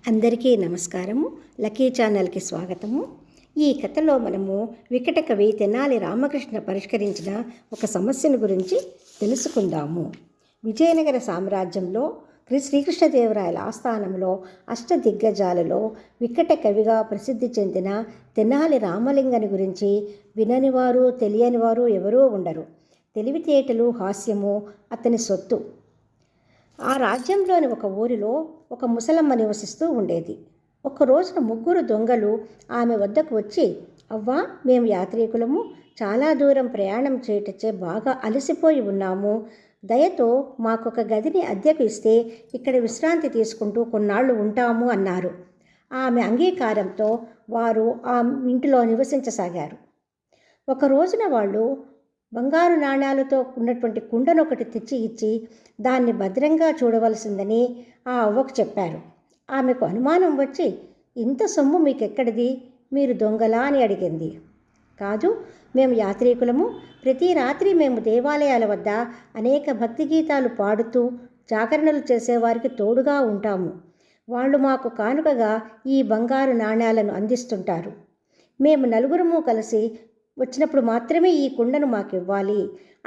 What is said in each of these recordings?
అందరికీ నమస్కారము. లక్కీ ఛానల్కి స్వాగతము. ఈ కథలో మనము వికట కవి తెనాలి రామకృష్ణ పరిష్కరించిన ఒక సమస్యను గురించి తెలుసుకుందాము. విజయనగర సామ్రాజ్యంలో శ్రీకృష్ణదేవరాయల ఆస్థానంలో అష్టదిగ్గజాలలో వికట కవిగా ప్రసిద్ధి చెందిన తెనాలి రామలింగని గురించి విననివారు తెలియనివారు ఎవరూ ఉండరు. తెలివితేటలు హాస్యము అతని సొత్తు. ఆ రాజ్యంలోని ఒక ఊరిలో ఒక ముసలమ్మ నివసిస్తూ ఉండేది. ఒక రోజున ముగ్గురు దొంగలు ఆమె వద్దకు వచ్చి, అవ్వా, మేము యాత్రికులము, చాలా దూరం ప్రయాణం చేయటచ్చే బాగా అలసిపోయి ఉన్నాము, దయతో మాకొక గదిని అద్దెకు ఇస్తే ఇక్కడ విశ్రాంతి తీసుకుంటూ కొన్నాళ్ళు ఉంటాము అన్నారు. ఆమె అంగీకారంతో వారు ఆ ఇంటిలో నివసించసాగారు. ఒక రోజున వాళ్ళు బంగారు నాణ్యాలతో ఉన్నటువంటి కుండను ఒకటి తెచ్చి ఇచ్చి దాన్ని భద్రంగా చూడవలసిందని ఆ అవ్వకు చెప్పారు. ఆమెకు అనుమానం వచ్చి, ఇంత సొమ్ము మీకెక్కడిది, మీరు దొంగలా అని అడిగింది. కాదు, మేము యాత్రికులము, ప్రతి రాత్రి మేము దేవాలయాల వద్ద అనేక భక్తి గీతాలు పాడుతూ జాగరణలు చేసేవారికి తోడుగా ఉంటాము. వాళ్ళు మాకు కానుకగా ఈ బంగారు నాణ్యాలను అందిస్తుంటారు. మేము నలుగురము కలిసి వచ్చినప్పుడు మాత్రమే ఈ కుండను మాకు ఇవ్వాలి,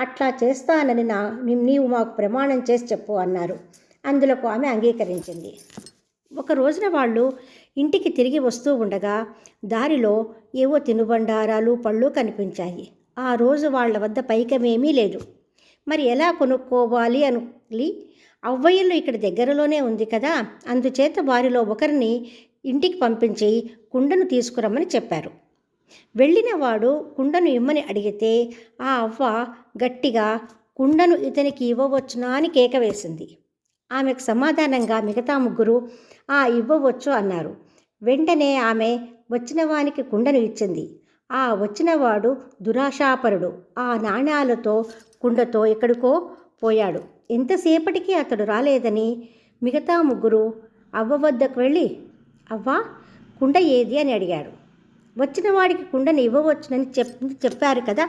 అట్లా చేస్తానని నీవు మాకు ప్రమాణం చేసి చెప్పు అన్నారు. అందులకు ఆమె అంగీకరించింది. ఒక రోజున వాళ్ళు ఇంటికి తిరిగి వస్తూ ఉండగా దారిలో ఏవో తినుబండారాలు పళ్ళు కనిపించాయి. ఆ రోజు వాళ్ళ వద్ద పైకమేమీ లేదు. మరి ఎలా కొనుక్కోవాలి అని అవ్వయ్యలు ఇక్కడ దగ్గరలోనే ఉంది కదా, అందుచేత వారిలో ఒకరిని ఇంటికి పంపించి కుండను తీసుకురమ్మని చెప్పారు. వెళ్ళిన వాడు కుండను ఇమ్మని అడిగితే ఆ అవ్వ గట్టిగా కుండను ఇతనికి ఇవ్వవచ్చునా అని కేక వేసింది. ఆమెకు సమాధానంగా మిగతా ముగ్గురు ఇవ్వవచ్చు అన్నారు. వెంటనే ఆమె వచ్చిన వానికి కుండను ఇచ్చింది. ఆ వచ్చినవాడు దురాశాపరుడు. ఆ నాణ్యాలతో కుండతో ఎక్కడికో పోయాడు. ఎంతసేపటికి అతడు రాలేదని మిగతా ముగ్గురు అవ్వ వద్దకు వెళ్ళి, అవ్వ, కుండ ఏది అని అడిగాడు. వచ్చిన వాడికి కుండను ఇవ్వవచ్చునని చెప్పారు కదా,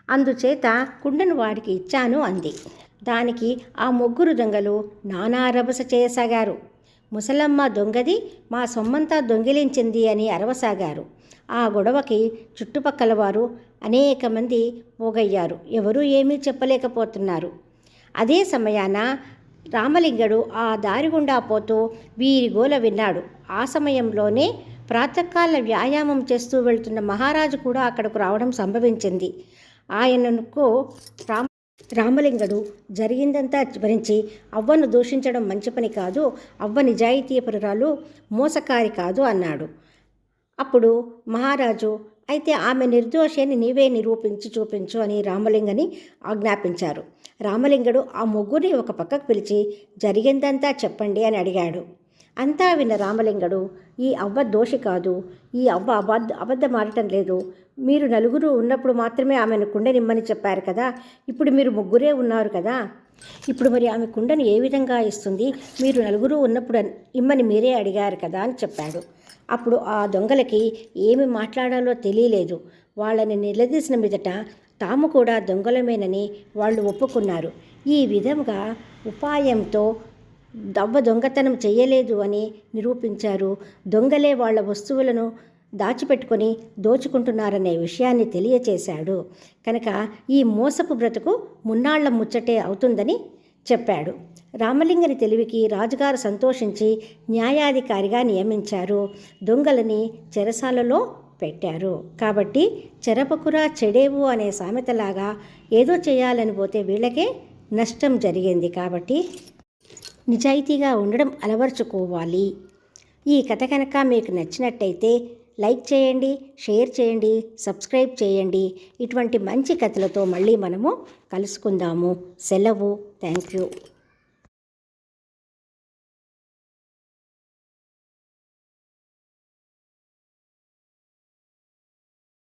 అందుచేత కుండను వాడికి ఇచ్చాను అంది. దానికి ఆ ముగ్గురు దొంగలు నానా రభస చేయసాగారు. ముసలమ్మ దొంగది, మా సొమ్మంతా దొంగిలించింది అని అరవసాగారు. ఆ గొడవకి చుట్టుపక్కల వారు అనేక మంది పోగయ్యారు. ఎవరూ ఏమీ చెప్పలేకపోతున్నారు. అదే సమయాన రామలింగడు ఆ దారి గుండా పోతూ వీరి గోల విన్నాడు. ఆ సమయంలోనే ప్రాతకాల వ్యాయామం చేస్తూ వెళ్తున్న మహారాజు కూడా అక్కడకు రావడం సంభవించింది. ఆయనకు రామలింగడు జరిగిందంతా వివరించి, అవ్వను దూషించడం మంచి పని కాదు, అవ్వ నిజాయితీపరురాలు, మోసకారి కాదు అన్నాడు. అప్పుడు మహారాజు, అయితే ఆమె నిర్దోషిని నీవే నిరూపించి చూపించు అని రామలింగని ఆజ్ఞాపించారు. రామలింగడు ఆ ముగ్గురిని ఒక పక్కకు పిలిచి జరిగిందంతా చెప్పండి అని అడిగాడు. అంతా విన్న రామలింగడు, ఈ అవ్వ దోషి కాదు, ఈ అవ్వ అబద్ధమాడటం లేదు, మీరు నలుగురు ఉన్నప్పుడు మాత్రమే ఆమెను కుండనిమ్మని చెప్పారు కదా, ఇప్పుడు మీరు ముగ్గురే ఉన్నారు కదా, ఇప్పుడు మరి ఆమె కుండను ఏ విధంగా ఇస్తుంది, మీరు నలుగురు ఉన్నప్పుడు ఇమ్మని మీరే అడిగారు కదా అని చెప్పాడు. అప్పుడు ఆ దొంగలకి ఏమి మాట్లాడాలో తెలియలేదు. వాళ్ళని నిలదీసిన మీదట తాము కూడా దొంగలమేనని వాళ్ళు ఒప్పుకున్నారు. ఈ విధంగా ఉపాయంతో దొంగతనం చేయలేదు అని నిరూపించారు. దొంగలే వాళ్ళ వస్తువులను దాచిపెట్టుకొని దోచుకుంటున్నారనే విషయాన్ని తెలియచేశాడు. కనుక ఈ మోసపు బ్రతుకు మున్నాళ్ల ముచ్చటే అవుతుందని చెప్పాడు. రామలింగని తెలివికి రాజుగారు సంతోషించి న్యాయాధికారిగా నియమించారు. దొంగలని చెరసాలలో పెట్టారు. కాబట్టి చెరపకురా చెడేవు అనే సామెతలాగా ఏదో చేయాలని పోతే వీళ్ళకే నష్టం జరిగింది. కాబట్టి నిజాయితీగా ఉండడం అలవర్చుకోవాలి. ఈ కథ కనుక మీకు నచ్చినట్టయితే లైక్ చేయండి, షేర్ చేయండి, సబ్స్క్రైబ్ చేయండి. ఇటువంటి మంచి కథలతో మళ్ళీ మనము కలుసుకుందాము. సెలవు. Thank you.